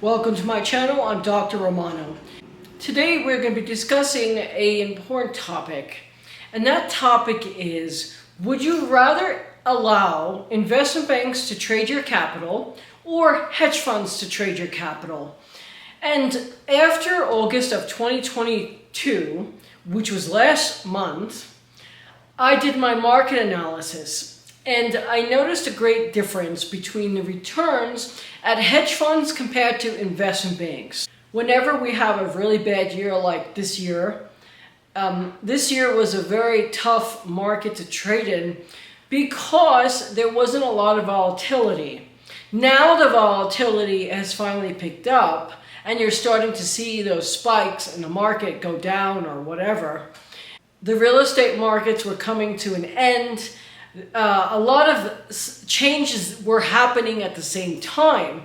Welcome to my channel. I'm Dr. Romano. Today we're going to be discussing an important topic, and that topic is, would you rather allow investment banks to trade your capital or hedge funds to trade your capital? And after August of 2022, which was last month, I did my market analysis. And I noticed a great difference between the returns at hedge funds compared to investment banks. Whenever we have a really bad year like this year was a very tough market to trade in because there wasn't a lot of volatility. Now the volatility has finally picked up and you're starting to see those spikes in the market go down or whatever. The real estate markets were coming to an end. A lot of changes were happening at the same time.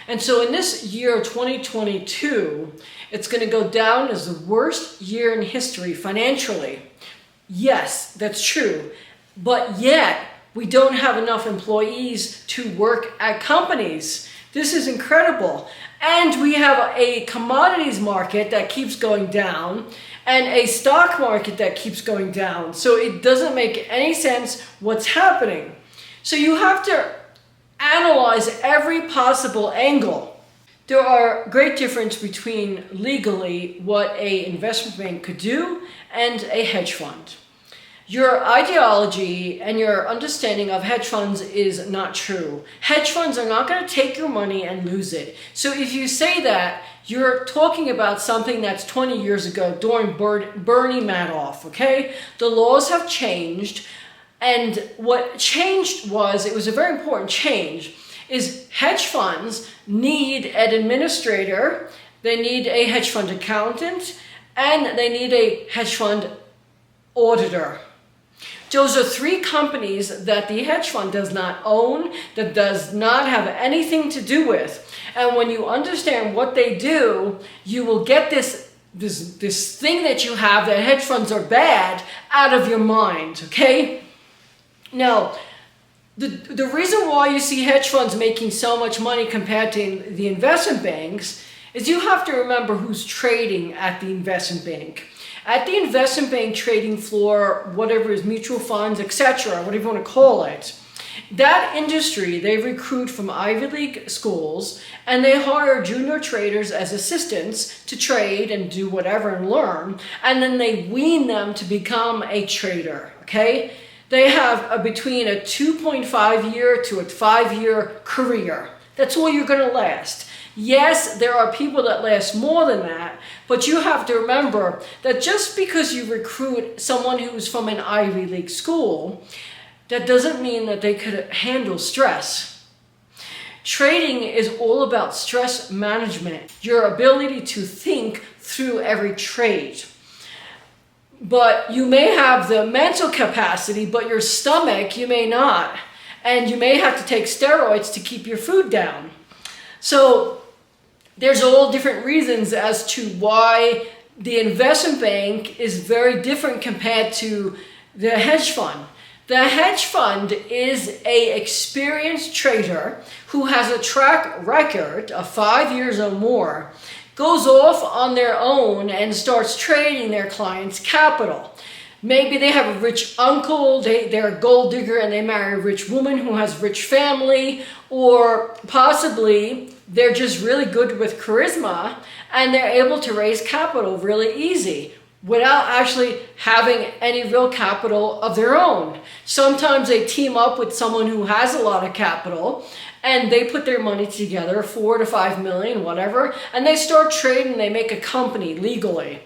And so in this year, 2022, it's going to go down as the worst year in history financially. Yes, that's true. But yet, we don't have enough employees to work at companies. This is incredible. And we have a commodities market that keeps going down and a stock market that keeps going down. So it doesn't make any sense what's happening. So you have to analyze every possible angle. There are great difference between legally what an investment bank could do and a hedge fund. Your ideology and your understanding of hedge funds is not true. Hedge funds are not going to take your money and lose it. So if you say that, you're talking about something that's 20 years ago during Bernie Madoff, okay? The laws have changed, and what changed was, it was a very important change, is hedge funds need an administrator, they need a hedge fund accountant, and they need a hedge fund auditor. Those are three companies that the hedge fund does not own, that does not have anything to do with. And when you understand what they do, you will get this thing that you have, that hedge funds are bad, out of your mind, okay? Now, the reason why you see hedge funds making so much money compared to the investment banks is you have to remember who's trading at the investment bank. At the investment bank trading floor, whatever is mutual funds, etc., whatever you want to call it, that industry, they recruit from Ivy League schools and they hire junior traders as assistants to trade and do whatever and learn, and then they wean them to become a trader, okay? They have between a 2.5 year to a 5-year career. That's all you're going to last. Yes, there are people that last more than that, but you have to remember that just because you recruit someone who's from an Ivy League school, that doesn't mean that they could handle stress. Trading is all about stress management, your ability to think through every trade. But you may have the mental capacity, but your stomach, you may not. And you may have to take steroids to keep your food down. So there's all different reasons as to why the investment bank is very different compared to the hedge fund. The hedge fund is an experienced trader who has a track record of 5 years or more, goes off on their own and starts trading their clients' capital. Maybe they have a rich uncle, they're a gold digger and they marry a rich woman who has rich family, or possibly they're just really good with charisma and they're able to raise capital really easy without actually having any real capital of their own. Sometimes they team up with someone who has a lot of capital and they put their money together, 4 to 5 million, whatever, and they start trading, they make a company legally.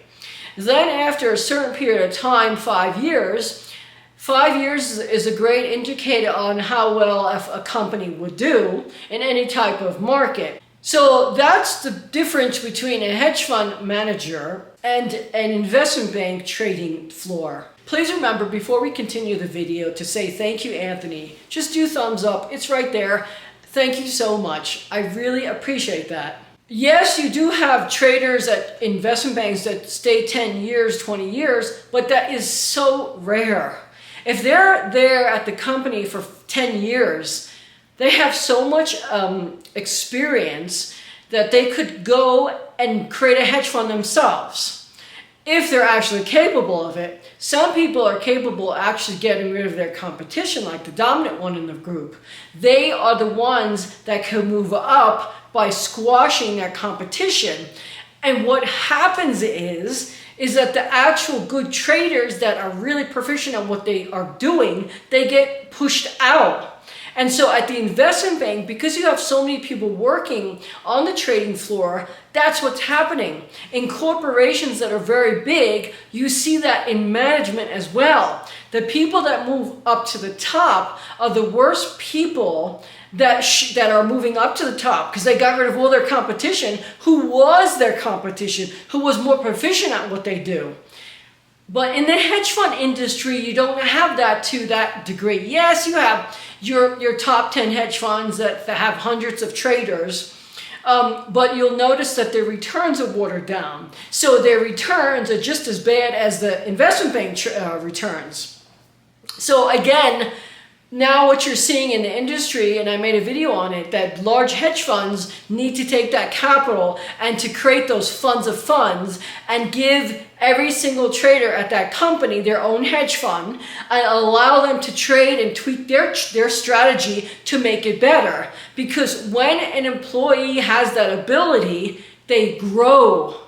Then after a certain period of time, 5 years, 5 years is a great indicator on how well a company would do in any type of market. So that's the difference between a hedge fund manager and an investment bank trading floor. Please remember, before we continue the video, to say thank you, Anthony. Just do thumbs up. It's right there. Thank you so much. I really appreciate that. Yes, you do have traders at investment banks that stay 10 years, 20 years, but that is so rare. If they're there at the company for 10 years, they have so much experience that they could go and create a hedge fund themselves if they're actually capable of it. Some people are capable of actually getting rid of their competition, like the dominant one in the group. They are the ones that can move up by squashing their competition. And what happens is that the actual good traders that are really proficient at what they are doing, they get pushed out. And so at the investment bank, because you have so many people working on the trading floor, that's what's happening. In corporations that are very big, you see that in management as well. The people that move up to the top are the worst people that are moving up to the top because they got rid of all their competition, who was their competition, who was more proficient at what they do. But in the hedge fund industry, you don't have that to that degree. Yes, you have your top 10 hedge funds that have hundreds of traders, but you'll notice that their returns are watered down. So their returns are just as bad as the investment bank returns. So again, now what you're seeing in the industry, and I made a video on it, that large hedge funds need to take that capital and to create those funds of funds and give every single trader at that company their own hedge fund and allow them to trade and tweak their strategy to make it better. Because when an employee has that ability, they grow.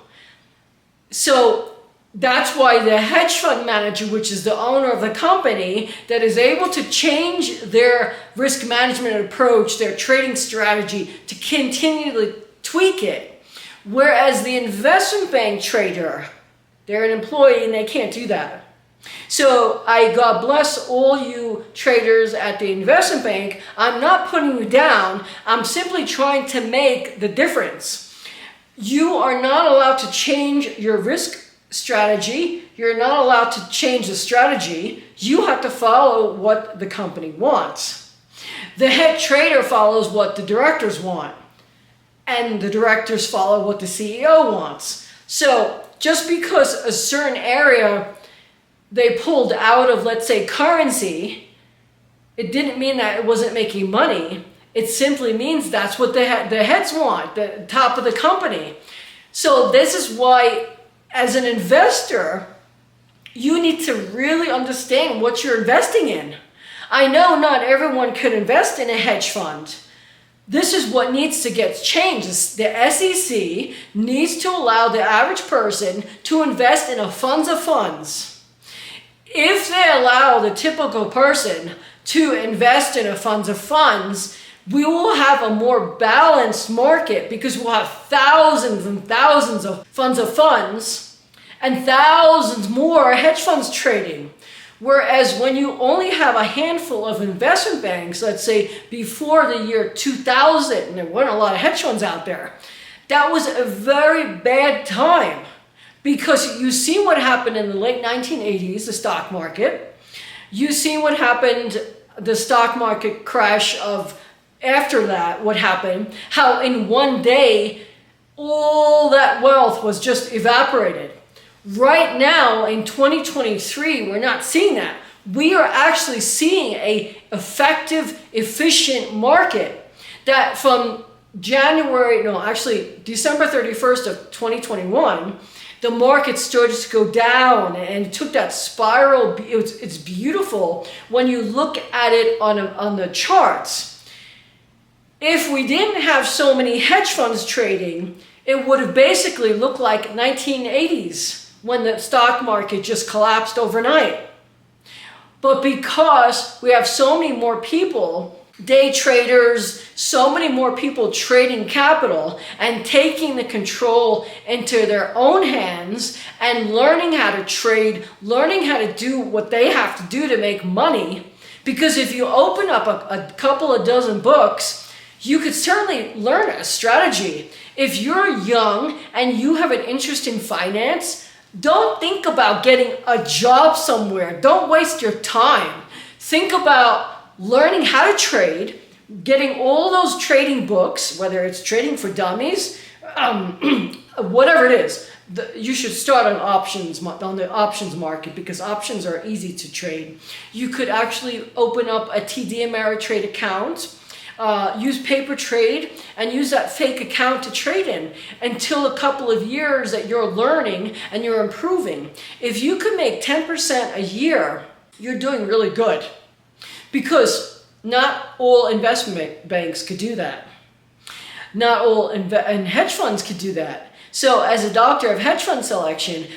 So that's why the hedge fund manager, which is the owner of the company, that is able to change their risk management approach, their trading strategy, to continually tweak it. Whereas the investment bank trader, they're an employee and they can't do that. So God bless all you traders at the investment bank. I'm not putting you down. I'm simply trying to make the difference. You are not allowed to change your risk strategy. You're not allowed to change the strategy. You have to follow what the company wants. The head trader follows what the directors want, and the directors follow what the CEO wants. So just because a certain area they pulled out of, let's say, currency, it didn't mean that it wasn't making money. It simply means that's what the heads want, the top of the company. So this is why, as an investor, you need to really understand what you're investing in. I know not everyone can invest in a hedge fund. This is what needs to get changed. The SEC needs to allow the average person to invest in a funds of funds. If they allow the typical person to invest in a funds of funds, we will have a more balanced market because we'll have thousands and thousands of funds and thousands more hedge funds trading. Whereas when you only have a handful of investment banks, let's say before the year 2000, and there weren't a lot of hedge funds out there, that was a very bad time. Because you see what happened in the late 1980s, the stock market. You see what happened, the stock market crash of after that, what happened, how in one day, all that wealth was just evaporated. Right now, in 2023, we're not seeing that. We are actually seeing an effective, efficient market that from December 31st of 2021, the market started to go down and it took that spiral. It's beautiful when you look at it on the charts. If we didn't have so many hedge funds trading, it would have basically looked like 1980s when the stock market just collapsed overnight. But because we have so many more people, day traders, so many more people trading capital and taking the control into their own hands and learning how to trade, learning how to do what they have to do to make money. Because if you open up a couple of dozen books, you could certainly learn a strategy. If you're young and you have an interest in finance, don't think about getting a job somewhere. Don't waste your time. Think about learning how to trade, getting all those trading books, whether it's trading for dummies, whatever it is. You should start on the options market because options are easy to trade. You could actually open up a TD Ameritrade account. use paper trade and use that fake account to trade in until a couple of years that you're learning and you're improving. If you could make 10% a year, you're doing really good, because not all investment banks could do that. Not all and hedge funds could do that. So as a doctor of hedge fund selection,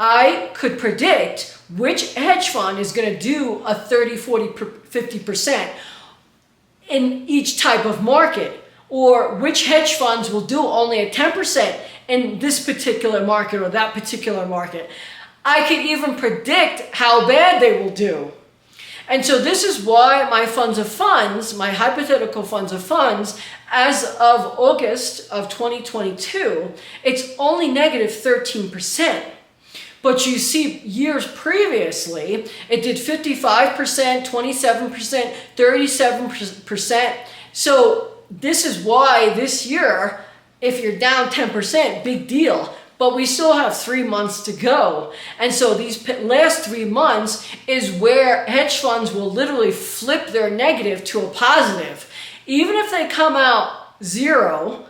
I could predict which hedge fund is going to do a 30, 40, 50% in each type of market, or which hedge funds will do only a 10% in this particular market or that particular market. I could even predict how bad they will do. And so this is why my funds of funds, my hypothetical funds of funds, as of August of 2022, it's only negative 13%. But you see years previously, it did 55%, 27%, 37%. So this is why this year, if you're down 10%, big deal. But we still have 3 months to go. And so these last 3 months is where hedge funds will literally flip their negative to a positive. Even if they come out zero,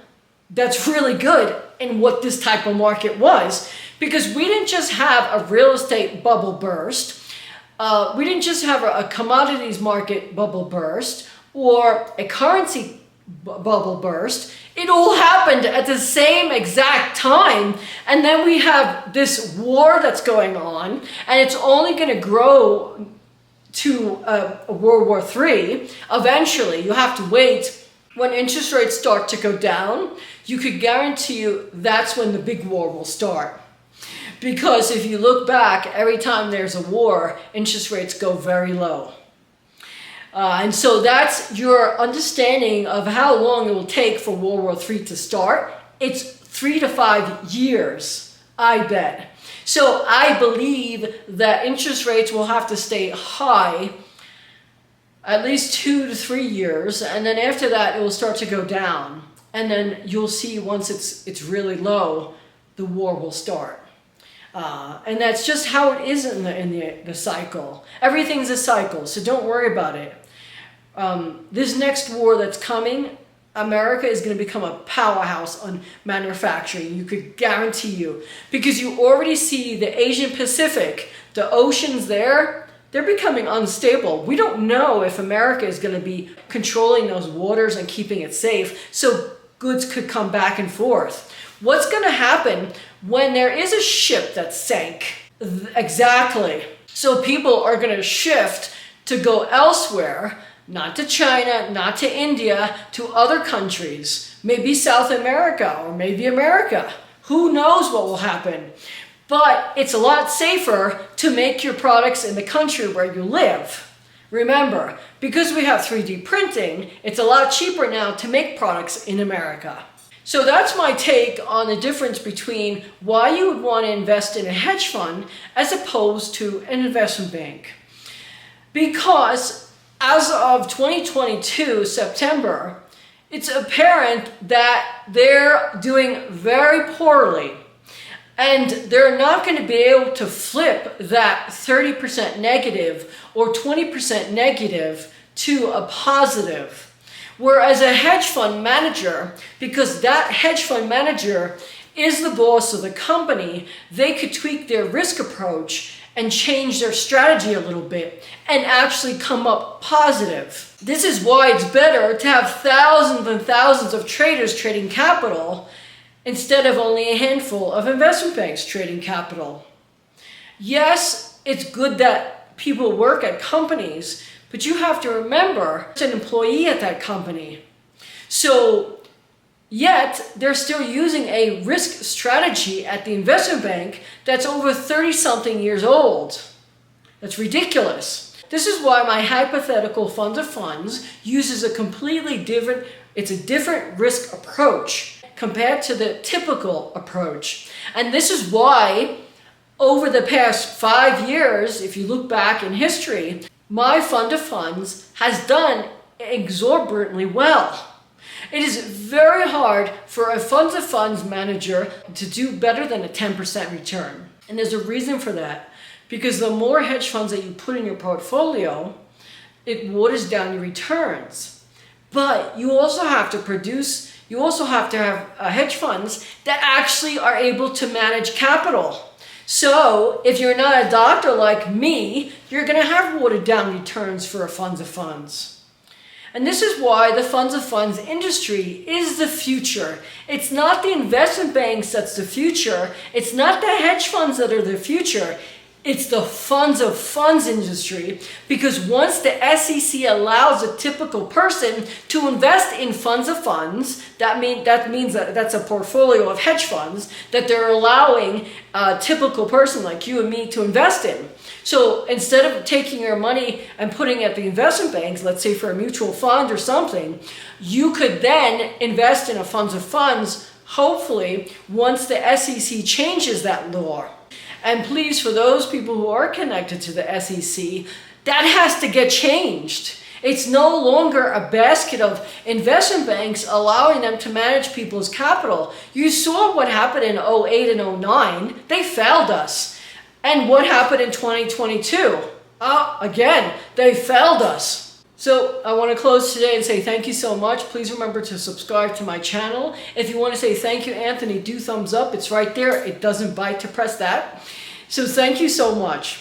that's really good in what this type of market was. Because we didn't just have a real estate bubble burst. We didn't just have a commodities market bubble burst or a currency bubble burst. It all happened at the same exact time. And then we have this war that's going on, and it's only going to grow to a World War III. Eventually, you have to wait. When interest rates start to go down, you could guarantee you that's when the big war will start. Because if you look back, every time there's a war, interest rates go very low. And so that's your understanding of how long it will take for World War III to start. It's 3 to 5 years, I bet. So I believe that interest rates will have to stay high at least 2 to 3 years. And then after that, it will start to go down. And then you'll see once it's really low, the war will start. And that's just how it is in the cycle. Everything's a cycle, so don't worry about it. This next war that's coming, America is going to become a powerhouse on manufacturing. You could guarantee you. Because you already see the Asian Pacific, the oceans there, they're becoming unstable. We don't know if America is going to be controlling those waters and keeping it safe. So goods could come back and forth. What's going to happen when there is a ship that sank? Exactly. So people are going to shift to go elsewhere, not to China, not to India, to other countries, maybe South America or maybe America. Who knows what will happen? But it's a lot safer to make your products in the country where you live. Remember, because we have 3D printing, it's a lot cheaper now to make products in America. So that's my take on the difference between why you would want to invest in a hedge fund as opposed to an investment bank. Because as of 2022, September, it's apparent that they're doing very poorly. And they're not going to be able to flip that 30% negative or 20% negative to a positive. Whereas a hedge fund manager, because that hedge fund manager is the boss of the company, they could tweak their risk approach and change their strategy a little bit and actually come up positive. This is why it's better to have thousands and thousands of traders trading capital instead of only a handful of investment banks trading capital. Yes, it's good that people work at companies, but you have to remember it's an employee at that company. So, yet they're still using a risk strategy at the investment bank that's over 30-something years old. That's ridiculous. This is why my hypothetical fund of funds uses a completely different, it's a different risk approach compared to the typical approach. And this is why over the past 5 years, if you look back in history, my fund of funds has done exorbitantly well. It is very hard for a funds of funds manager to do better than a 10% return. And there's a reason for that. Because the more hedge funds that you put in your portfolio, it waters down your returns. But you also have to have hedge funds that actually are able to manage capital. So if you're not a doctor like me, you're going to have watered down returns for funds of funds. And this is why the funds of funds industry is the future. It's not the investment banks that's the future. It's not the hedge funds that are the future. It's the funds of funds industry, because once the SEC allows a typical person to invest in funds of funds, that means that's a portfolio of hedge funds that they're allowing a typical person like you and me to invest in. So instead of taking your money and putting it at the investment banks, let's say for a mutual fund or something, you could then invest in a funds of funds, hopefully, once the SEC changes that law. And please, for those people who are connected to the SEC, that has to get changed. It's no longer a basket of investment banks allowing them to manage people's capital. You saw what happened in 2008 and 2009. They failed us. And what happened in 2022? Again, they failed us. So I want to close today and say thank you so much. Please remember to subscribe to my channel. If you want to say thank you, Anthony, do thumbs up. It's right there. It doesn't bite to press that. So thank you so much.